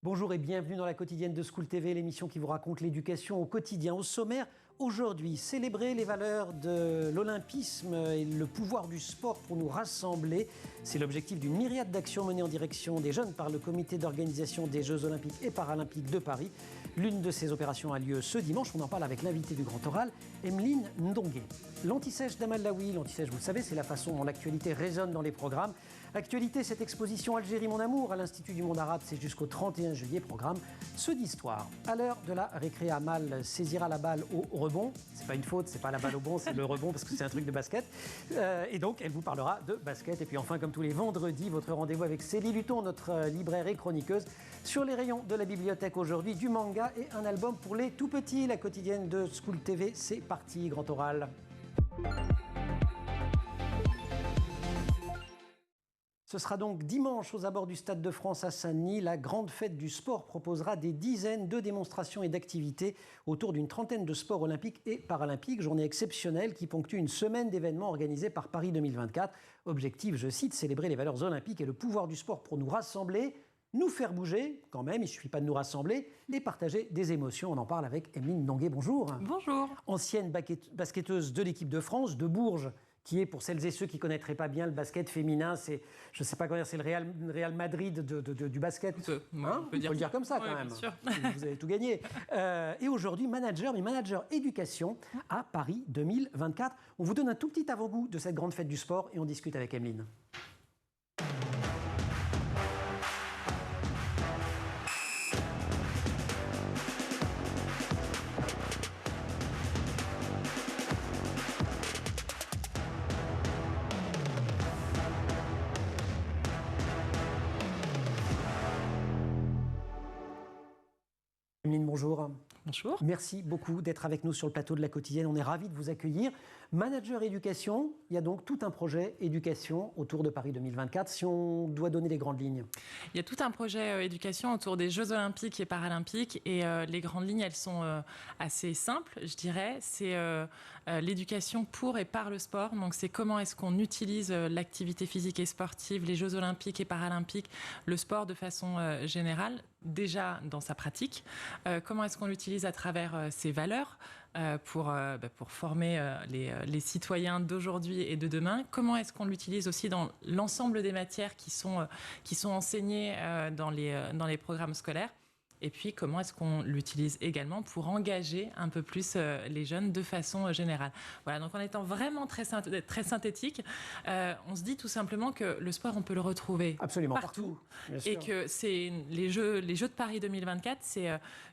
Bonjour et bienvenue dans la quotidienne de School TV, l'émission qui vous raconte l'éducation au quotidien. Au sommaire, aujourd'hui, célébrer les valeurs de l'olympisme et le pouvoir du sport pour nous rassembler. C'est l'objectif d'une myriade d'actions menées en direction des jeunes par le comité d'organisation des Jeux Olympiques et Paralympiques de Paris. L'une de ces opérations a lieu ce dimanche. On en parle avec l'invité du Grand Oral, Emeline Ndongué. L'anti-sèche d'Amal Laoui, l'anti-sèche, vous le savez, c'est la façon dont l'actualité résonne dans les programmes. Actualité, cette exposition Algérie mon amour à l'Institut du monde arabe, c'est jusqu'au 31 juillet, programme Ceux d'histoire. À l'heure de la récré, Amal saisira la balle au rebond. C'est pas une faute, c'est pas la balle au bon, c'est le rebond parce que c'est un truc de basket. Et donc, elle vous parlera de basket. Et puis enfin, comme tous les vendredis, votre rendez-vous avec Célie Luton, notre libraire et chroniqueuse, sur les rayons de la bibliothèque aujourd'hui, du manga et un album pour les tout petits. La quotidienne de School TV, c'est parti, Grand Oral. Ce sera donc dimanche aux abords du Stade de France à Saint-Denis. La grande fête du sport proposera des dizaines de démonstrations et d'activités autour d'une trentaine de sports olympiques et paralympiques. Journée exceptionnelle qui ponctue une semaine d'événements organisés par Paris 2024. Objectif, je cite, célébrer les valeurs olympiques et le pouvoir du sport pour nous rassembler, nous faire bouger, quand même, il ne suffit pas de nous rassembler, et partager des émotions. On en parle avec Emeline Ndongué. Bonjour. Bonjour. Ancienne basketteuse de l'équipe de France, de Bourges, qui est, pour celles et ceux qui ne connaîtraient pas bien le basket féminin, c'est, je ne sais pas comment dire, c'est le Real Madrid du basket. On peut le dire comme ça, quand même. Bien sûr. Vous avez tout gagné. Et aujourd'hui, manager éducation à Paris 2024. On vous donne un tout petit avant-goût de cette grande fête du sport et on discute avec Emeline. Emeline, bonjour. Bonjour. Merci beaucoup d'être avec nous sur le plateau de la quotidienne. On est ravis de vous accueillir. Manager éducation, il y a donc tout un projet éducation autour de Paris 2024. Si on doit donner les grandes lignes. Il y a tout un projet éducation autour des Jeux Olympiques et Paralympiques. Et les grandes lignes, elles sont assez simples, je dirais. C'est l'éducation pour et par le sport. Donc c'est comment est-ce qu'on utilise l'activité physique et sportive, les Jeux Olympiques et Paralympiques, le sport de façon générale, déjà dans sa pratique. Comment est-ce qu'on l'utilise à travers ses valeurs pour former les citoyens d'aujourd'hui et de demain. Comment est-ce qu'on l'utilise aussi dans l'ensemble des matières qui sont enseignées dans les programmes scolaires. Et puis, comment est-ce qu'on l'utilise également pour engager un peu plus les jeunes de façon générale. Voilà, donc en étant vraiment très synthétique, on se dit tout simplement que le sport, on peut le retrouver absolument partout. Et que les Jeux de Paris 2024, c'est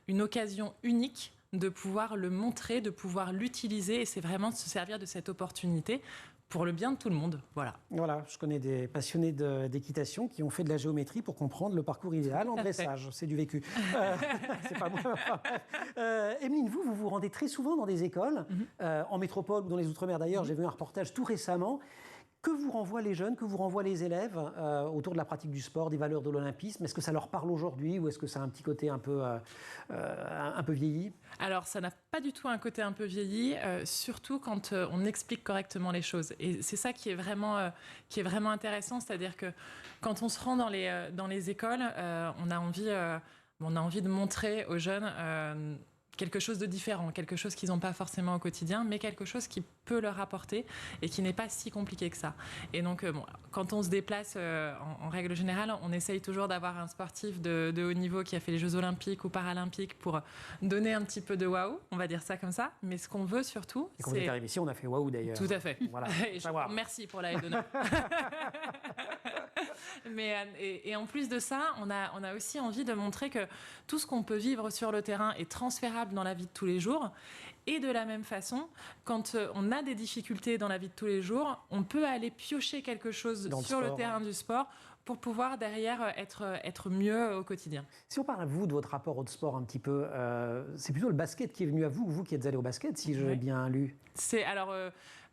une occasion unique de pouvoir le montrer, de pouvoir l'utiliser. Et c'est vraiment de se servir de cette opportunité pour le bien de tout le monde, voilà. Voilà, je connais des passionnés d'équitation qui ont fait de la géométrie pour comprendre le parcours idéal en dressage. C'est du vécu. C'est pas moi. Emeline, vous rendez très souvent dans des écoles, en métropole ou dans les Outre-mer d'ailleurs. J'ai vu un reportage tout récemment. Que vous renvoient les jeunes, que vous renvoient les élèves autour de la pratique du sport, des valeurs de l'olympisme? Est-ce que ça leur parle aujourd'hui ou est-ce que ça a un petit côté un peu vieilli? Alors, ça n'a pas du tout un côté un peu vieilli, surtout quand on explique correctement les choses. Et c'est ça qui est vraiment intéressant, c'est-à-dire que quand on se rend dans les écoles, on a envie de montrer aux jeunes quelque chose de différent, quelque chose qu'ils n'ont pas forcément au quotidien, mais quelque chose qui peut leur apporter et qui n'est pas si compliqué que ça. Et donc, quand on se déplace, en règle générale, on essaye toujours d'avoir un sportif de haut niveau qui a fait les Jeux Olympiques ou Paralympiques pour donner un petit peu de waouh, on va dire ça comme ça. Mais ce qu'on veut surtout, c'est... Quand vous êtes arrivé ici, on a fait waouh d'ailleurs. Tout à fait. Voilà. Merci pour la aide d'honneur. Et en plus de ça, on a aussi envie de montrer que tout ce qu'on peut vivre sur le terrain est transférable dans la vie de tous les jours. Et de la même façon, quand on a des difficultés dans la vie de tous les jours, on peut aller piocher quelque chose sur le terrain du sport pour pouvoir derrière être mieux au quotidien. Si on parle à vous de votre rapport au sport un petit peu, c'est plutôt le basket qui est venu à vous, vous qui êtes allé au basket, si j'ai bien lu. Alors,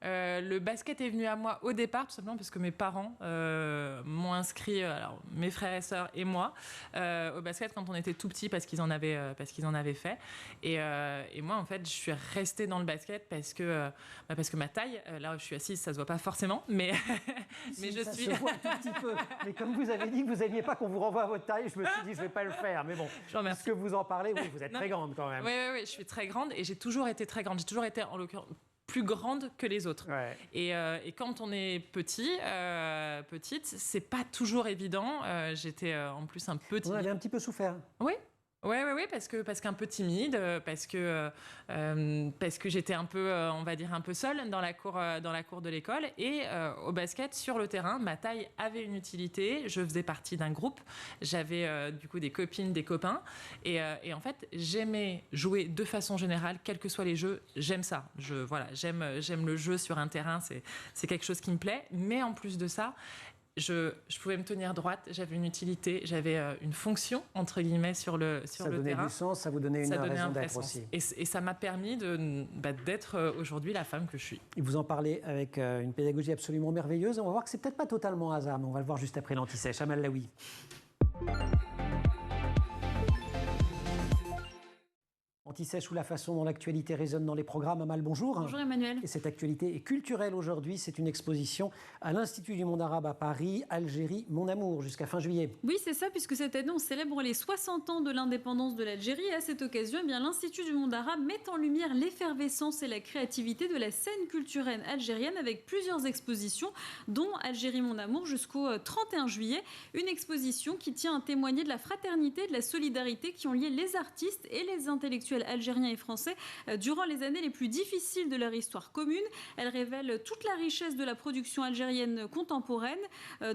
Le basket est venu à moi au départ, tout simplement parce que mes parents m'ont inscrit, alors mes frères et sœurs et moi, au basket quand on était tout petit parce qu'ils en avaient fait. Et moi, en fait, je suis restée dans le basket parce que ma taille, là où je suis assise, ça se voit pas forcément, mais si, ça se voit un tout petit peu. Mais comme vous avez dit que vous n'aimiez pas qu'on vous renvoie à votre taille, je me suis dit je vais pas le faire. Mais bon, puisque vous en parlez, oui, vous êtes très grande quand même. Oui, je suis très grande et j'ai toujours été très grande. J'ai toujours été, en l'occurrence, plus grande que les autres. Ouais. Et quand on est petite, c'est pas toujours évident. J'étais en plus un peu timide. Vous avez un petit peu souffert. Oui, parce qu'un peu timide, parce que j'étais un peu, on va dire un peu seule dans la cour de l'école. Et au basket, sur le terrain, ma taille avait une utilité. Je faisais partie d'un groupe. J'avais du coup des copines, des copains. Et en fait, j'aimais jouer de façon générale, quels que soient les jeux. J'aime ça. J'aime le jeu sur un terrain. C'est quelque chose qui me plaît. Mais en plus de ça, je pouvais me tenir droite, j'avais une utilité, j'avais une fonction, entre guillemets, sur le terrain. Ça donnait du sens, ça vous donnait une raison d'être aussi. Et ça m'a permis d'être aujourd'hui la femme que je suis. Et vous en parlez avec une pédagogie absolument merveilleuse. On va voir que c'est peut-être pas totalement hasard, mais on va le voir juste après l'Anti-Sèche. Amal Laoui. Anti-Sèche ou la façon dont l'actualité résonne dans les programmes. Amal, bonjour. Bonjour Emmanuel. Et cette actualité est culturelle aujourd'hui. C'est une exposition à l'Institut du monde arabe à Paris, Algérie, mon amour, jusqu'à fin juillet. Oui, c'est ça, puisque cette année, on célèbre les 60 ans de l'indépendance de l'Algérie. Et à cette occasion, l'Institut du monde arabe met en lumière l'effervescence et la créativité de la scène culturelle algérienne avec plusieurs expositions, dont Algérie, mon amour, jusqu'au 31 juillet. Une exposition qui tient à témoigner de la fraternité et de la solidarité qui ont lié les artistes et les intellectuels algériens et français durant les années les plus difficiles de leur histoire commune. Elle révèle toute la richesse de la production algérienne contemporaine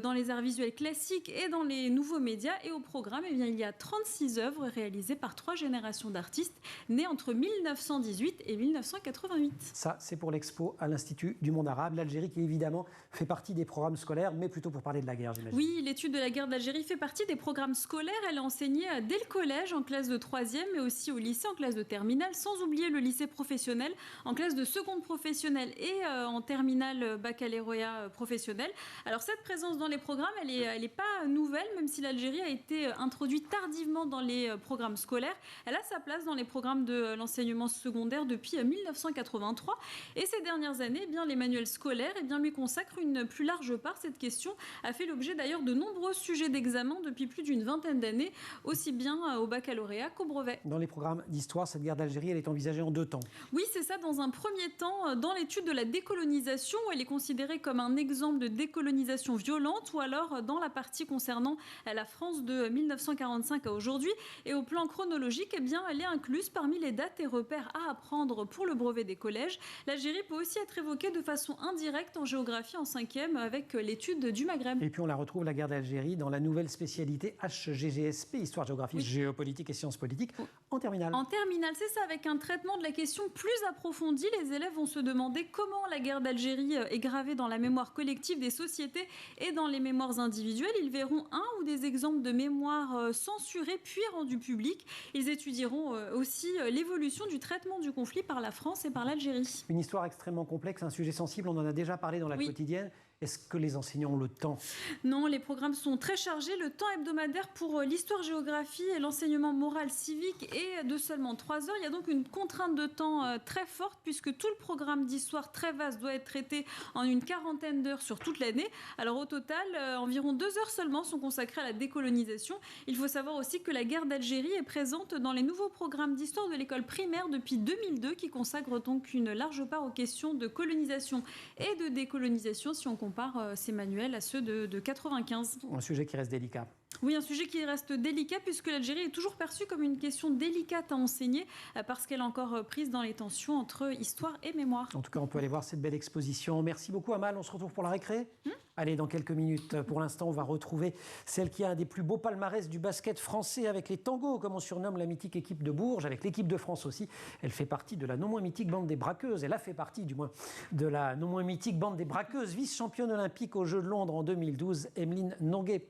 dans les arts visuels classiques et dans les nouveaux médias. Et au programme, il y a 36 œuvres réalisées par 3 générations d'artistes nés entre 1918 et 1988. Ça, c'est pour l'expo à l'Institut du monde arabe. L'Algérie qui, évidemment, fait partie des programmes scolaires, mais plutôt pour parler de la guerre, j'imagine. Oui, l'étude de la guerre d'Algérie fait partie des programmes scolaires. Elle est enseignée dès le collège, en classe de 3e, mais aussi au lycée, en classe de terminale, sans oublier le lycée professionnel, en classe de seconde professionnelle et en terminale baccalauréat professionnel. Alors cette présence dans les programmes, elle est pas nouvelle, même si l'Algérie a été introduite tardivement dans les programmes scolaires. Elle a sa place dans les programmes de l'enseignement secondaire depuis 1983. Et ces dernières années, les manuels scolaires lui consacrent une plus large part. Cette question a fait l'objet d'ailleurs de nombreux sujets d'examen depuis plus d'une vingtaine d'années, aussi bien au baccalauréat qu'au brevet. Dans les programmes d'histoire, cette guerre d'Algérie, elle est envisagée en 2 temps. Oui, c'est ça. Dans un premier temps, dans l'étude de la décolonisation, où elle est considérée comme un exemple de décolonisation violente, ou alors dans la partie concernant la France de 1945 à aujourd'hui. Et au plan chronologique, elle est incluse parmi les dates et repères à apprendre pour le brevet des collèges. L'Algérie peut aussi être évoquée de façon indirecte en géographie en 5e avec l'étude du Maghreb. Et puis on la retrouve, la guerre d'Algérie, dans la nouvelle spécialité HGGSP, Histoire, Géographie, Géopolitique et Sciences Politiques, en terminale. En terminale, c'est ça, avec un traitement de la question plus approfondi. Les élèves vont se demander comment la guerre d'Algérie est gravée dans la mémoire collective des sociétés et dans les mémoires individuelles. Ils verront un ou des exemples de mémoires censurées puis rendues publiques. Ils étudieront aussi l'évolution du traitement du conflit par la France et par l'Algérie. Une histoire extrêmement complexe, un sujet sensible, on en a déjà parlé dans la quotidienne. Est-ce que les enseignants ont le temps ? Non, les programmes sont très chargés. Le temps hebdomadaire pour l'histoire-géographie et l'enseignement moral civique est de seulement 3 heures. Il y a donc une contrainte de temps très forte puisque tout le programme d'histoire très vaste doit être traité en une 40aine d'heures sur toute l'année. Alors au total, environ 2 heures seulement sont consacrées à la décolonisation. Il faut savoir aussi que la guerre d'Algérie est présente dans les nouveaux programmes d'histoire de l'école primaire depuis 2002 qui consacrent donc une large part aux questions de colonisation et de décolonisation si on compare ces manuels à ceux de 95. Un sujet qui reste délicat. Oui, un sujet qui reste délicat puisque l'Algérie est toujours perçue comme une question délicate à enseigner parce qu'elle est encore prise dans les tensions entre histoire et mémoire. En tout cas, on peut aller voir cette belle exposition. Merci beaucoup Amal, on se retrouve pour la récré. Allez, dans quelques minutes. Pour l'instant, on va retrouver celle qui a un des plus beaux palmarès du basket français avec les tangos, comme on surnomme la mythique équipe de Bourges, avec l'équipe de France aussi. Elle fait partie de la non moins mythique bande des braqueuses. Elle a fait partie, du moins, de la non moins mythique bande des braqueuses, vice-championne olympique aux Jeux de Londres en 2012, Emeline Nonguet,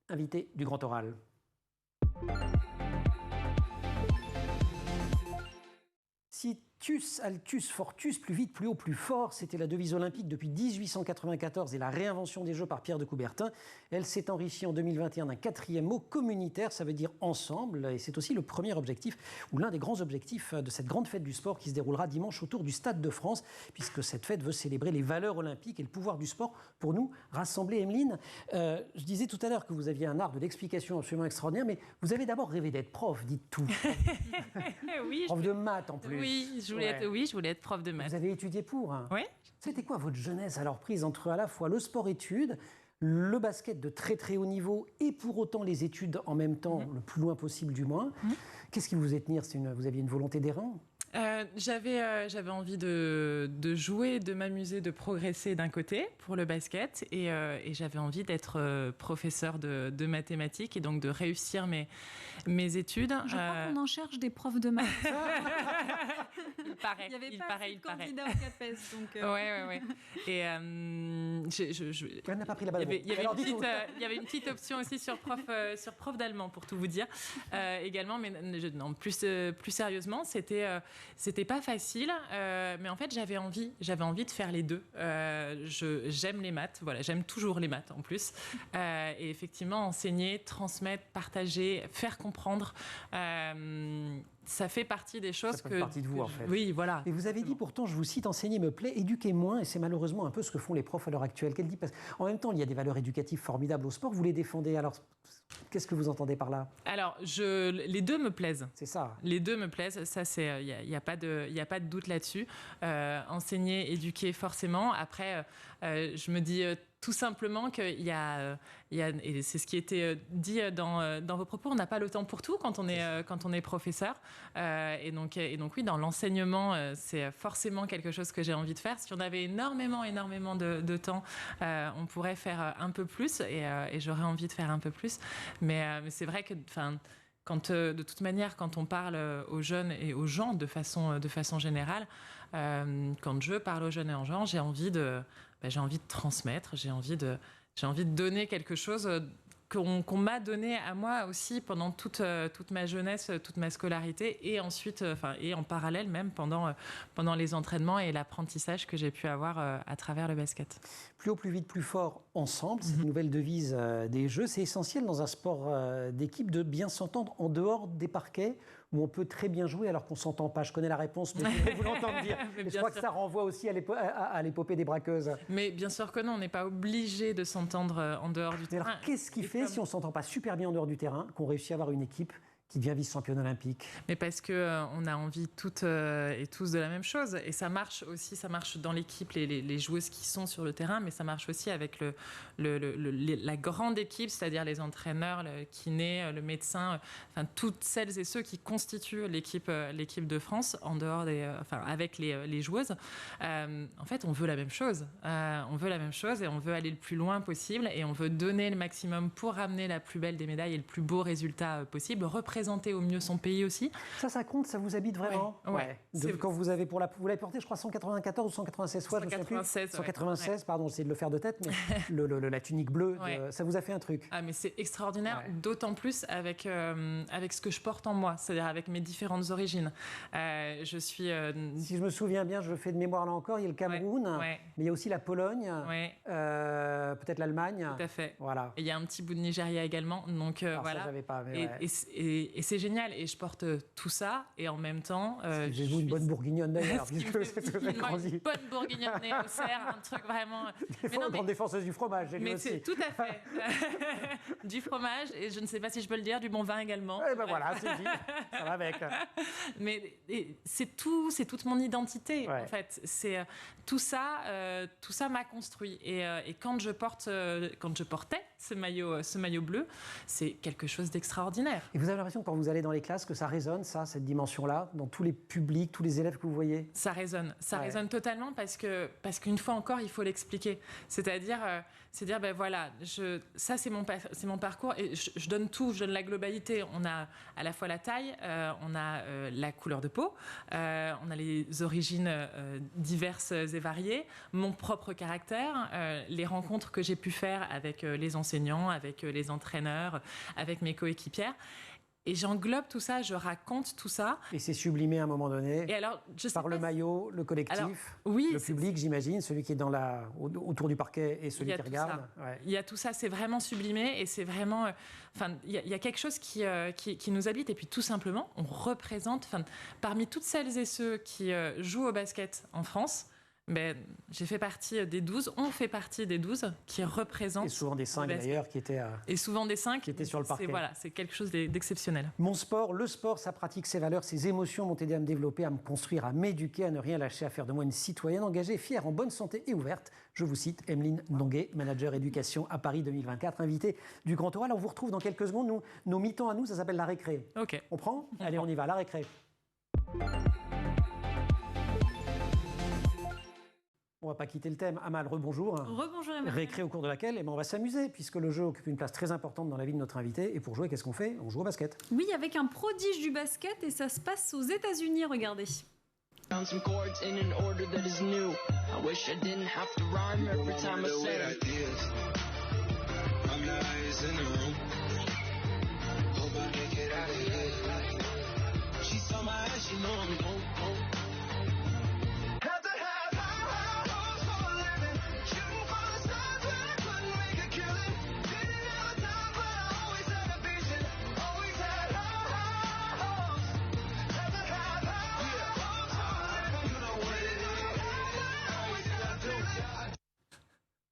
invitée du Grand Oral. Si Altus, Fortus, plus vite, plus haut, plus fort. C'était la devise olympique depuis 1894 et la réinvention des Jeux par Pierre de Coubertin. Elle s'est enrichie en 2021 d'un 4e mot, communitaire, ça veut dire ensemble. Et c'est aussi le premier objectif, ou l'un des grands objectifs de cette grande fête du sport qui se déroulera dimanche autour du Stade de France, puisque cette fête veut célébrer les valeurs olympiques et le pouvoir du sport pour nous rassembler. Emeline, je disais tout à l'heure que vous aviez un art de l'explication absolument extraordinaire, mais vous avez d'abord rêvé d'être prof, dites tout. Oui, prof de maths en plus. Oui, je voulais être prof de maths. Vous avez étudié pour Oui. C'était quoi votre jeunesse alors prise entre à la fois le sport-études, le basket de très très haut niveau et pour autant les études en même temps, le plus loin possible du moins. Qu'est-ce qui vous est tenir? Vous aviez une volonté d'airain? J'avais envie de jouer, de m'amuser, de progresser d'un côté pour le basket et j'avais envie d'être professeur de mathématiques et donc de réussir mes études. Je crois qu'on en cherche des profs de maths. Il paraît. Il n'y avait il pas paraît, assez il de paraît. candidats au CAPES. Donc, Ouais. Et Elle n'a pas pris la balle. il y avait une petite option aussi sur prof d'allemand pour tout vous dire également, mais non, plus sérieusement, c'était pas facile, mais en fait j'avais envie de faire les deux. J'aime les maths, voilà, j'aime toujours les maths en plus, et effectivement enseigner, transmettre, partager, faire comprendre. Ça fait partie des choses ça fait partie de vous, en fait. Oui, voilà. Et vous avez dit, pourtant, je vous cite, enseigner me plaît, éduquer moins, et c'est malheureusement un peu ce que font les profs à l'heure actuelle. Qu'elle dit, parce qu'en même temps, il y a des valeurs éducatives formidables au sport, vous les défendez. Alors, qu'est-ce que vous entendez par là? Alors, les deux me plaisent. C'est ça. Les deux me plaisent, ça, il n'y a pas de doute là-dessus. Enseigner, éduquer, forcément. Après, je me dis tout simplement qu'il y a, et c'est ce qui était dit dans vos propos, on n'a pas le temps pour tout quand on est professeur. Et donc oui, dans l'enseignement, c'est forcément quelque chose que j'ai envie de faire. Si on avait énormément de temps, on pourrait faire un peu plus, et j'aurais envie de faire un peu plus. Mais c'est vrai que, de toute manière, quand on parle aux jeunes et aux gens de façon générale, quand je parle aux jeunes et aux gens, j'ai envie de transmettre, j'ai envie de donner quelque chose qu'on m'a donné à moi aussi pendant toute ma jeunesse, toute ma scolarité, et ensuite, et en parallèle même pendant les entraînements et l'apprentissage que j'ai pu avoir à travers le basket. Plus haut, plus vite, plus fort, ensemble, c'est une nouvelle devise des Jeux. C'est essentiel dans un sport d'équipe de bien s'entendre en dehors des parquets, où on peut très bien jouer alors qu'on ne s'entend pas. Je connais la réponse, mais je vais vous l'entendre dire. Et je crois que ça renvoie aussi à l'épopée des braqueuses. Mais bien sûr que non, on n'est pas obligé de s'entendre en dehors du terrain. Alors, qu'est-ce qui fait, si on ne s'entend pas super bien en dehors du terrain, qu'on réussit à avoir une équipe qui devient vice-championne olympique? Mais parce qu'on a envie toutes et tous de la même chose. Et ça marche aussi, ça marche dans l'équipe, les joueuses qui sont sur le terrain, mais ça marche aussi avec la grande équipe, c'est-à-dire les entraîneurs, le kiné, le médecin, toutes celles et ceux qui constituent l'équipe de France, en dehors avec les joueuses. En fait, on veut la même chose. On veut la même chose et on veut aller le plus loin possible et on veut donner le maximum pour ramener la plus belle des médailles et le plus beau résultat possible, représenter au mieux son pays aussi. Ça compte, ça vous habite vraiment? Ouais. Quand vous l'avez porté, je crois, 194 ou 196 fois, 196, pardon, j'essaie de le faire de tête, mais la tunique bleue, ça vous a fait un truc? Ah, mais c'est extraordinaire, d'autant plus avec ce que je porte en moi, c'est-à-dire avec mes différentes origines. Je suis... Si je me souviens bien, je fais de mémoire là encore, il y a le Cameroun, mais il y a aussi la Pologne, peut-être l'Allemagne. Tout à fait. Voilà. Et il y a un petit bout de Nigeria également, donc voilà. Ça, j'avais pas, et c'est génial, et je porte tout ça, et en même temps... j'ai une bonne bourguignonne d'ailleurs. Une bonne bourguignonne née au cerf, un truc vraiment... Grande défenseuse du fromage, j'ai mais aussi. C'est tout à fait. Du fromage, et je ne sais pas si je peux le dire, du bon vin également. Et ben voilà, c'est dit, ça va avec. Mais c'est toute mon identité, en fait. C'est tout ça m'a construit. Et quand je portais ce maillot bleu, c'est quelque chose d'extraordinaire. Et vous avez l'impression, quand vous allez dans les classes, que ça résonne, cette dimension-là, dans tous les publics, tous les élèves que vous voyez? Ça résonne totalement parce qu'une fois encore, il faut l'expliquer. C'est-à-dire, ben voilà, ça c'est mon parcours et je donne tout, je donne la globalité. On a à la fois la taille, on a la couleur de peau, on a les origines diverses et variées, mon propre caractère, les rencontres que j'ai pu faire avec les enseignants, avec les entraîneurs, avec mes coéquipières. Et j'englobe tout ça, je raconte tout ça. Et c'est sublimé à un moment donné Et alors, je sais par pas le maillot, le collectif, alors, oui, le public, j'imagine, celui qui est autour du parquet et celui qui regarde. Ouais. Il y a tout ça, c'est vraiment sublimé et c'est vraiment... il y a quelque chose qui nous habite. Et puis tout simplement, on représente... Parmi toutes celles et ceux qui jouent au basket en France, j'ai fait partie des 12, on fait partie des 12 qui représentent... Et souvent des 5 d'ailleurs qui étaient... Et souvent des 5 qui étaient sur le parquet. C'est quelque chose d'exceptionnel. Mon sport, le sport, sa pratique, ses valeurs, ses émotions m'ont aidé à me développer, à me construire, à m'éduquer, à ne rien lâcher, à faire de moi une citoyenne engagée, fière, en bonne santé et ouverte. Je vous cite Emeline Ndongué, manager éducation à Paris 2024, invitée du Grand Oral. On vous retrouve dans quelques secondes. Nos mi-temps à nous, ça s'appelle la récré. Ok. On prend ? Allez, on y va, la récré. On ne va pas quitter le thème. Amal, rebonjour. Rebonjour Emmanuel. Récré au cours de laquelle on va s'amuser, puisque le jeu occupe une place très importante dans la vie de notre invité. Et pour jouer, qu'est-ce qu'on fait ? On joue au basket. Oui, avec un prodige du basket, et ça se passe aux États-Unis, regardez. Found some chords in an order that is new. I wish I didn't have to rhyme every time I say it. I'm the highest in the room. Hope I make it out of here. She saw my ass, she know I'm home.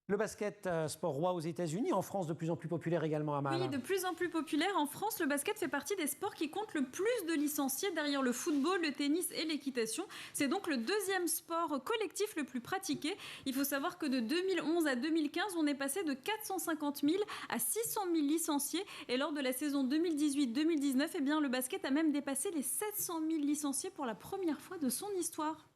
Le basket, sport roi aux États-Unis, en France de plus en plus populaire également, Amal. Oui, de plus en plus populaire. En France, le basket fait partie des sports qui comptent le plus de licenciés derrière le football, le tennis et l'équitation. C'est donc le deuxième sport collectif le plus pratiqué. Il faut savoir que de 2011 à 2015, on est passé de 450 000 à 600 000 licenciés. Et lors de la saison 2018-2019, eh bien, le basket a même dépassé les 700 000 licenciés pour la première fois de son histoire.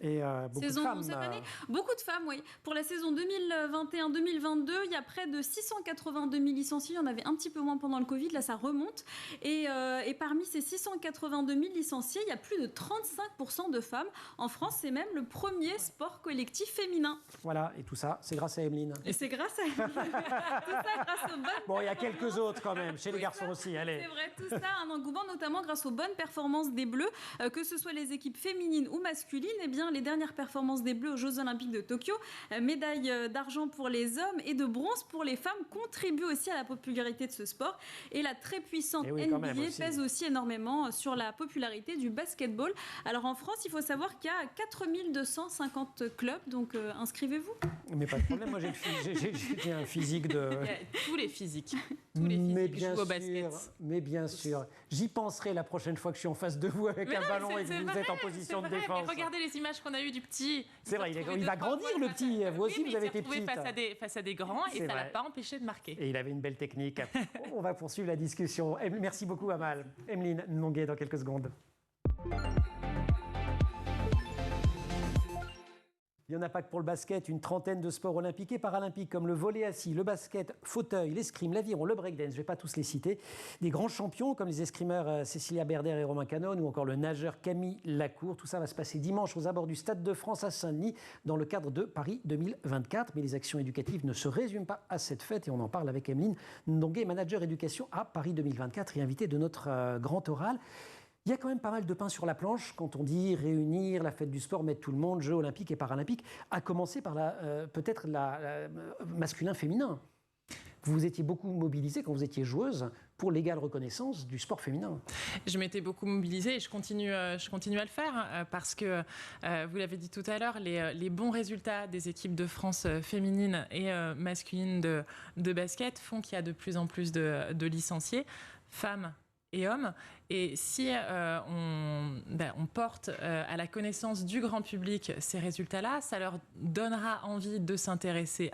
Et beaucoup de femmes. Cette année, beaucoup de femmes, oui. Pour la saison 2021-2022, il y a près de 682 000 licenciés. Il y en avait un petit peu moins pendant le Covid. Là, ça remonte. Et parmi ces 682 000 licenciés, il y a plus de 35% de femmes. En France, c'est même le premier sport collectif féminin. Voilà, et tout ça, c'est grâce à Emeline. Et c'est grâce à Emeline. Tout ça grâce aux bonnes... Bon, il y a quelques autres quand même, chez les garçons aussi. Allez. C'est vrai, tout ça a un engouement, notamment grâce aux bonnes performances des Bleus. Que ce soit les équipes féminines ou masculines, eh bien, les dernières performances des Bleus aux Jeux Olympiques de Tokyo, médaille d'argent pour les hommes et de bronze pour les femmes, contribuent aussi à la popularité de ce sport. Et la très puissante NBA pèse aussi énormément sur la popularité du basketball. Alors en France, il faut savoir qu'il y a 4250 clubs, donc inscrivez-vous. Mais pas de problème, moi j'ai un physique de... Tous les physiques. Tous les physiques jouent au basket. Mais bien sûr, j'y penserai la prochaine fois que je suis en face de vous avec un ballon et que vous êtes en position de défense. Mais regardez les images qu'on a eues du petit. C'est vrai, il va grandir le petit. Vous aussi, vous avez été petite. Face à des grands et ça ne l'a pas empêché de marquer. Et il avait une belle technique. On va poursuivre la discussion. Merci beaucoup, Amal. Emeline Ndongué, dans quelques secondes. Il n'y en a pas que pour le basket, une trentaine de sports olympiques et paralympiques comme le volley assis, le basket, fauteuil, l'escrime, l'aviron, le breakdance, je ne vais pas tous les citer. Des grands champions comme les escrimeurs Cécilia Berder et Romain Canon ou encore le nageur Camille Lacour. Tout ça va se passer dimanche aux abords du Stade de France à Saint-Denis dans le cadre de Paris 2024. Mais les actions éducatives ne se résument pas à cette fête et on en parle avec Emeline Ndongué, manager éducation à Paris 2024 et invitée de notre grand oral. Il y a quand même pas mal de pain sur la planche quand on dit réunir la fête du sport, mettre tout le monde, Jeux olympiques et paralympiques, à commencer par peut-être la masculin-féminin. Vous étiez beaucoup mobilisée quand vous étiez joueuse pour l'égale reconnaissance du sport féminin. Je m'étais beaucoup mobilisée et je continue à le faire parce que, vous l'avez dit tout à l'heure, les bons résultats des équipes de France féminines et masculines de basket font qu'il y a de plus en plus de licenciés, femmes et hommes. Et si on porte à la connaissance du grand public ces résultats-là, ça leur donnera envie de s'intéresser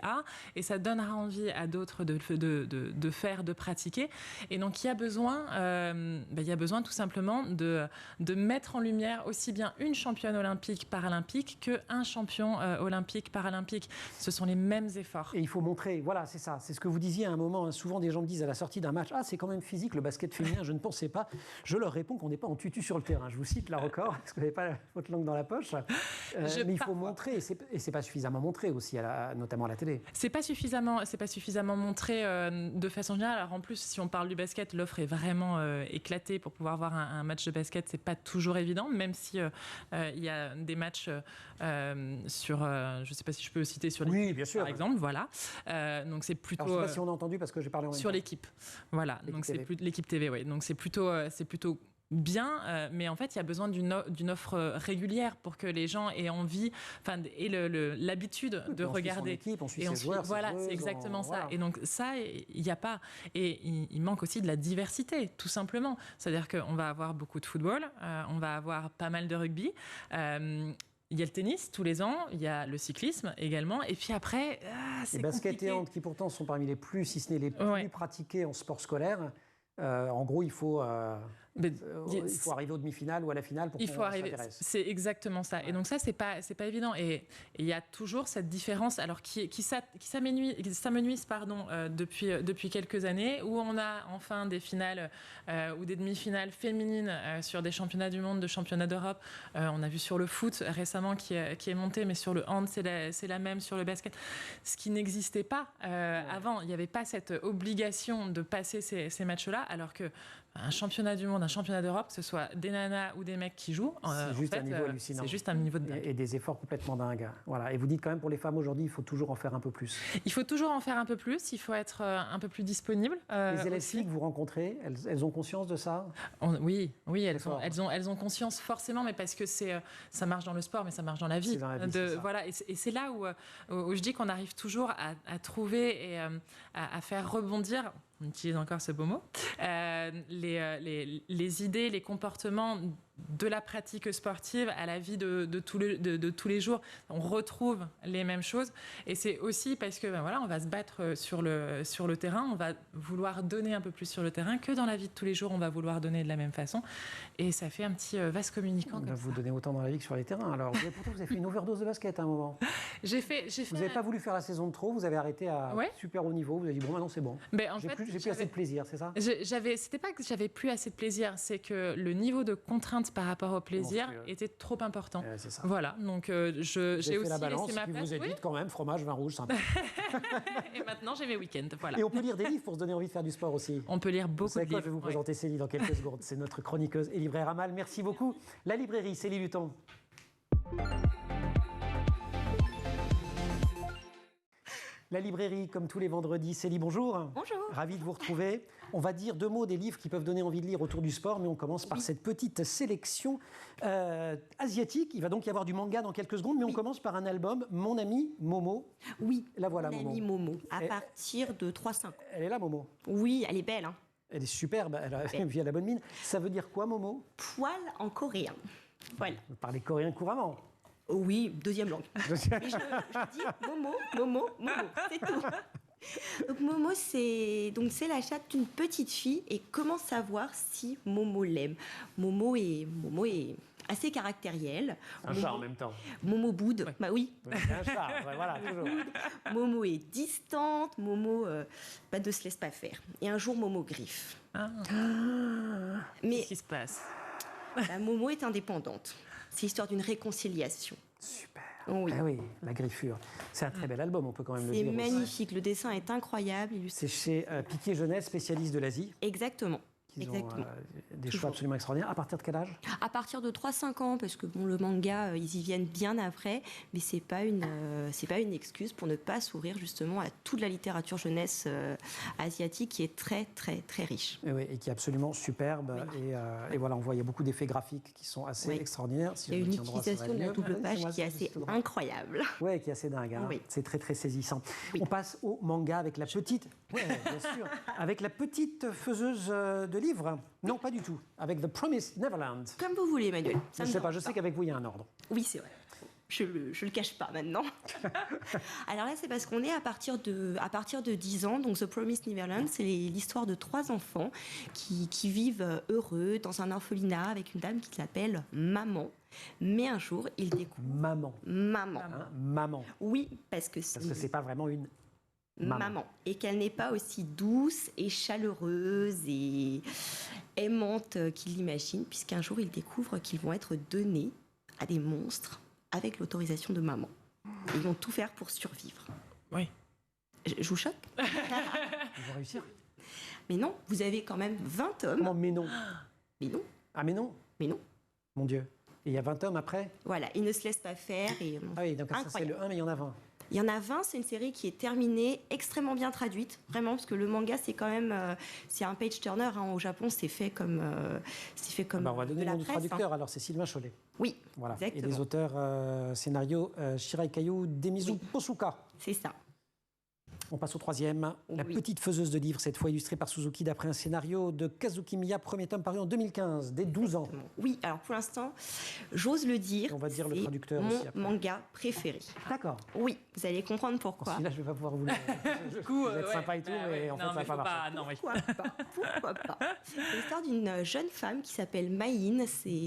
et ça donnera envie à d'autres de faire, de pratiquer. Et donc il y a besoin tout simplement de mettre en lumière aussi bien une championne olympique paralympique qu'un champion olympique paralympique. Ce sont les mêmes efforts. Et il faut montrer, voilà, c'est ça. C'est ce que vous disiez à un moment. Souvent des gens me disent à la sortie d'un match, c'est quand même physique le basket féminin, je ne pensais pas. Je leur réponds qu'on n'est pas en tutu sur le terrain. Je vous cite la record, parce que vous n'avez pas votre langue dans la poche. Mais il faut montrer, et c'est pas suffisamment montré aussi, notamment à la télé. C'est pas suffisamment montré de façon générale. Alors en plus, si on parle du basket, l'offre est vraiment éclatée pour pouvoir voir un match de basket. C'est pas toujours évident, même si il y a des matchs sur, je sais pas si je peux citer sur l'équipe, oui, bien sûr, par exemple, voilà. Donc c'est plutôt. Alors, je sais pas si on a entendu parce que j'ai parlé en même sur temps. l'équipe, voilà. L'équipe donc TV. c'est plus l'équipe TV, oui. Donc c'est plutôt bien, mais en fait, il y a besoin d'une offre régulière pour que les gens aient envie, aient l'habitude de regarder. Équipe, on suit ses joueurs, voilà, c'est exactement ça. Voilà. Et donc ça, il n'y a pas. Et il manque aussi de la diversité, tout simplement. C'est-à-dire qu'on va avoir beaucoup de football, on va avoir pas mal de rugby. Il y a le tennis tous les ans, il y a le cyclisme également, et puis après, c'est les basket compliqué. et hand qui pourtant sont parmi les plus, si ce n'est les plus pratiqués en sport scolaire. En gros, il faut arriver aux demi-finales ou à la finale pour qu'on s'intéresse. C'est exactement ça. Et donc ça, c'est pas évident. Et il y a toujours cette différence, alors qui s'amenuise depuis quelques années, où on a enfin des finales ou des demi-finales féminines sur des championnats du monde, de championnats d'Europe. On a vu sur le foot récemment qui est monté, mais sur le hand, c'est la même, sur le basket. Ce qui n'existait pas avant. Il n'y avait pas cette obligation de passer ces matchs-là, alors que un championnat du monde, un championnat d'Europe, que ce soit des nanas ou des mecs qui jouent, c'est juste un niveau hallucinant. C'est juste un niveau de dingue. Et des efforts complètement dingues. Voilà. Et vous dites quand même pour les femmes aujourd'hui, il faut toujours en faire un peu plus. Il faut toujours en faire un peu plus, il faut être un peu plus disponible. Les élèves filles que vous rencontrez, elles ont conscience de ça ? Oui, elles ont conscience forcément, mais parce que ça marche dans le sport, mais ça marche dans la vie. Voilà, et c'est là où je dis qu'on arrive toujours à trouver et à faire rebondir. On utilise encore ce beau mot, les idées, les comportements de la pratique sportive à la vie de tous les jours. On retrouve les mêmes choses. Et c'est aussi parce que on va se battre sur le terrain, on va vouloir donner un peu plus sur le terrain que dans la vie de tous les jours, on va vouloir donner de la même façon. Et ça fait un petit vase communicant. Vous donnez autant dans la vie que sur les terrains. Alors, pourtant, vous avez fait une overdose de basket à un moment. Vous n'avez pas voulu faire la saison de trop, vous avez arrêté à super haut niveau, vous avez dit bon, maintenant c'est bon. J'ai plus assez de plaisir, c'est ça ? C'était pas que j'avais plus assez de plaisir, c'est que le niveau de contrainte par rapport au plaisir était trop important. C'est ça. Voilà, donc j'ai aussi fait la balance, laissé ma puis place. vous êtes dit quand même fromage, vin rouge, sympa. Et maintenant j'ai mes week-ends, voilà. Et on peut lire des livres pour se donner envie de faire du sport aussi. On peut lire beaucoup de livres. Je vais vous présenter Célie dans quelques secondes. C'est notre chroniqueuse et libraire Amal. Merci beaucoup. La librairie, Célie Luton. La librairie, comme tous les vendredis. Célie, bonjour. Bonjour. Ravi de vous retrouver. On va dire deux mots des livres qui peuvent donner envie de lire autour du sport, mais on commence par cette petite sélection asiatique. Il va donc y avoir du manga dans quelques secondes, mais on commence par un album, Mon ami Momo. Oui, la voilà, Mon Momo. ami Momo, à partir de 3-5 ans. Elle est là, Momo. Oui, elle est belle. Elle est superbe, elle a la bonne mine. Ça veut dire quoi, Momo ? Poil en coréen. Voilà. Vous parlez coréen couramment. Oui, deuxième langue. Mais je dis Momo, c'est tout. Donc Momo, c'est la chatte d'une petite fille. Et comment savoir si Momo l'aime ? Momo est assez caractériel. Un chat en même temps. Momo boude, bah oui. C'est un chat, voilà, toujours. Momo est distante, Momo ne se laisse pas faire. Et un jour, Momo griffe. Mais qu'est-ce qui se passe ? Momo est indépendante. C'est l'histoire d'une réconciliation. Super. Oui. Ah oui, la griffure. C'est un très bel album, on peut quand même le dire. C'est magnifique, le dessin est incroyable. C'est chez Piquet Jeunesse, spécialiste de l'Asie. Exactement. Ils ont des choix absolument extraordinaires. À partir de quel âge ? À partir de 3-5 ans, parce que le manga, ils y viennent bien après, mais c'est pas une excuse pour ne pas s'ouvrir justement à toute la littérature jeunesse asiatique qui est très très très riche. Et, oui, et qui est absolument superbe. Oui. Et voilà, on voit il y a beaucoup d'effets graphiques qui sont assez extraordinaires. Si il y a une utilisation de la double page qui est assez incroyable. Oui, qui est assez dingue. Hein. Oui. C'est très très saisissant. Oui. On passe au manga avec la petite. Oui, bien sûr. Avec la petite faiseuse de livres. Non, pas du tout. Avec The Promised Neverland. Comme vous voulez, Emmanuel. Je ne sais pas, je sais qu'avec vous, il y a un ordre. Oui, c'est vrai. Je le cache pas maintenant. Alors là, c'est parce qu'on est à partir de 10 ans. Donc, The Promised Neverland, c'est l'histoire de 3 enfants qui vivent heureux dans un orphelinat avec une dame qui s'appelle Maman. Mais un jour, ils découvrent... Maman. Hein, Maman. Oui, parce que c'est pas vraiment une... Maman. Et qu'elle n'est pas aussi douce et chaleureuse et aimante qu'ils l'imaginent, puisqu'un jour, ils découvrent qu'ils vont être donnés à des monstres avec l'autorisation de maman. Ils vont tout faire pour survivre. Oui. Je vous choque? Ils vont réussir. Mais non, vous avez quand même 20 hommes. Comment? Mais non. Mais non, Ah, mais non. mais non. Mon Dieu. Et il y a 20 hommes après? Voilà, ils ne se laissent pas faire. Et, Ah oui, donc ça, c'est incroyable. le 1, mais il y en a 20. Il y en a 20, c'est une série qui est terminée, extrêmement bien traduite, vraiment, parce que le manga, c'est quand même, c'est un page-turner, hein, au Japon, c'est fait comme, On va de donner le la nom du presse. traducteur, alors c'est Sylvain Chollet. Oui, Voilà. exactement. Et les auteurs scénario Shirai Kayu, Demizu Posuka. C'est ça. On passe au 3e. La Oui. petite faiseuse de livres, cette fois illustrée par Suzuki d'après un scénario de Kazuki Miya, premier tome paru en 2015, dès 12 ans. Exactement. Oui, alors pour l'instant, j'ose le dire, On va dire le c'est traducteur mon aussi après. manga préféré. D'accord. Oui, vous allez comprendre pourquoi. Celui-là, je ne vais pas pouvoir vous le vous êtes sympa et tout, mais en fait, ça va pas marcher. Non, oui. Pourquoi pas? C'est l'histoire d'une jeune femme qui s'appelle Maïne.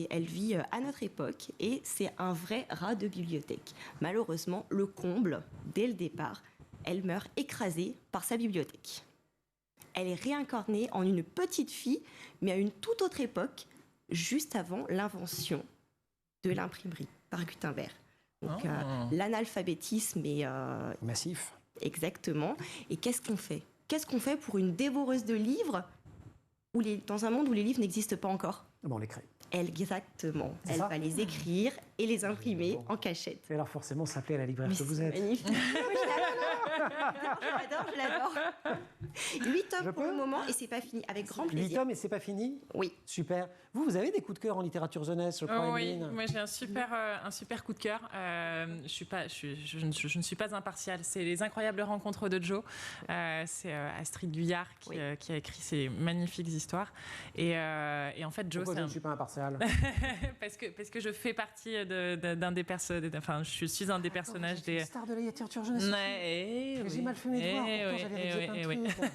Elle vit à notre époque et c'est un vrai rat de bibliothèque. Malheureusement, le comble, dès le départ, elle meurt écrasée par sa bibliothèque. Elle est réincarnée en une petite fille, mais à une toute autre époque, juste avant l'invention de l'imprimerie par Gutenberg. Donc, l'analphabétisme est Massif. exactement. Et qu'est-ce qu'on fait? Qu'est-ce qu'on fait pour une dévoreuse de livres dans un monde où les livres n'existent pas encore? Bon, on les crée. Exactement. C'est Elle ça va les écrire et les imprimer en cachette. Et alors, forcément, s'appeler à la libraire Mais que vous c'est êtes. magnifique. Je l'adore. 8 tomes pour le moment et c'est pas fini. Avec grand 8 plaisir. tomes et c'est pas fini? Oui. Super. Vous avez des coups de cœur en littérature jeunesse, je crois, Oui, Emeline? moi j'ai un super coup de cœur. Je ne suis pas impartiale. C'est Les Incroyables Rencontres de Joe. C'est Astrid Guyard qui a écrit ces magnifiques histoires. Et en fait, Joe, Pourquoi c'est je ne suis pas impartial? parce que je fais partie d'un des personnages. Enfin, je suis un des personnages des. Star de la littérature jeunesse. Ouais, J'ai mal fait mes devoirs, pourtant j'avais révisé plein de trucs.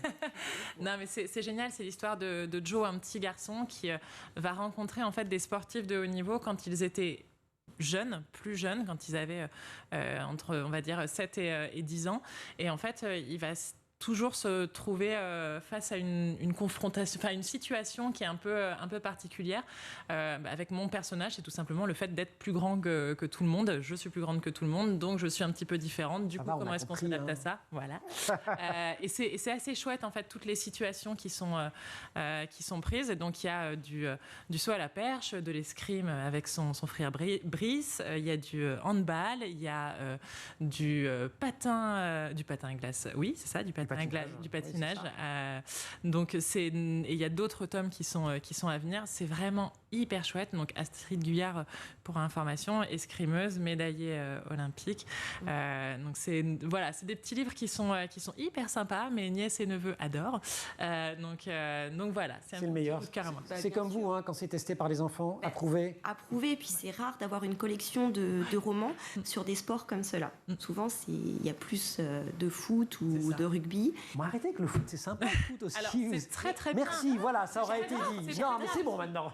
Non, mais c'est génial, c'est l'histoire de Joe, un petit garçon qui va rencontrer en fait des sportifs de haut niveau quand ils étaient jeunes, plus jeunes, quand ils avaient entre, on va dire, 7 et 10 ans. Et en fait, il va toujours se trouver face à une confrontation, enfin une situation qui est un peu particulière. Avec mon personnage, c'est tout simplement le fait d'être plus grand que tout le monde. Je suis plus grande que tout le monde, donc je suis un petit peu différente. Du coup, va, on comment a est-ce qu'on compris, s'adapte hein. à ça? Voilà. Et c'est assez chouette en fait toutes les situations qui sont prises. Et donc il y a du saut à la perche, de l'escrime avec son frère Brice. Il y a du handball, il y a du patin à glace. Oui, c'est ça, du patin à glace, du patinage. Oui, Donc et il y a d'autres tomes qui sont à venir. C'est vraiment hyper chouette. Donc Astrid Guyard, pour information, escrimeuse, médaillée olympique. Donc c'est des petits livres qui sont hyper sympas. Mes nièces et neveux adorent. Donc voilà, C'est le meilleur. Carrément. C'est comme vous, hein, quand c'est testé par les enfants, approuvé. Approuvé, et puis c'est rare d'avoir une collection de romans sur des sports comme cela. Souvent, il y a plus de foot ou de rugby. Bon, arrêtez avec le foot, c'est sympa, le foot aussi. Alors, c'est très bien. Merci, voilà, ça aurait été dit. Non, mais c'est bon maintenant.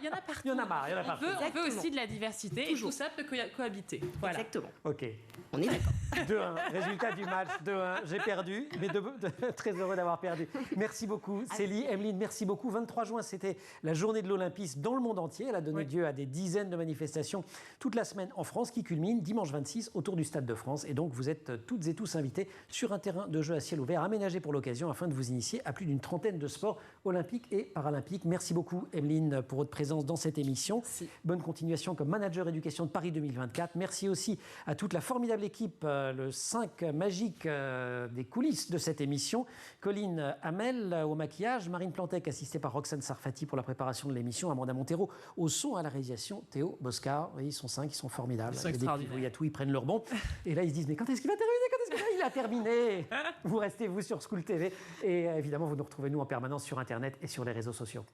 Il y en a partout. Il y en a marre, il y en a On partout. veut Exactement. aussi de la diversité Toujours. et tout ça peut cohabiter. Voilà. Exactement. Ok. On est d'accord. 2-1. Résultat du match, 2-1. J'ai perdu, mais très heureux d'avoir perdu. Merci beaucoup, Célie. Emeline, merci beaucoup. 23 juin, c'était la journée de l'Olympisme dans le monde entier. Elle a donné lieu à des dizaines de manifestations toute la semaine en France qui culmine dimanche 26 autour du Stade de France. Et donc, vous êtes toutes et tous invités sur un terrain de jeu à ciel ouvert aménagé pour l'occasion afin de vous initier à plus d'une trentaine de sports olympiques et paralympiques. Merci beaucoup, Emeline, pour votre présence dans cette émission. Merci. Bonne continuation comme manager éducation de Paris 2024. Merci aussi à toute la formidable équipe, le 5 magique des coulisses de cette émission. Colline Hamel au maquillage, Marine Plantec assistée par Roxane Sarfati pour la préparation de l'émission, Amanda Montero au son, à la réalisation, Théo Boscar. Ils sont 5, ils sont formidables. Ils sont Il y a des extraordinaires. pivots, il y a tout, ils prennent leur bon. Et là, ils se disent, mais quand est-ce qu'il va terminer? Il a terminé. Vous restez, vous, sur School TV. Et évidemment, vous nous retrouvez, nous, en permanence sur Internet et sur les réseaux sociaux.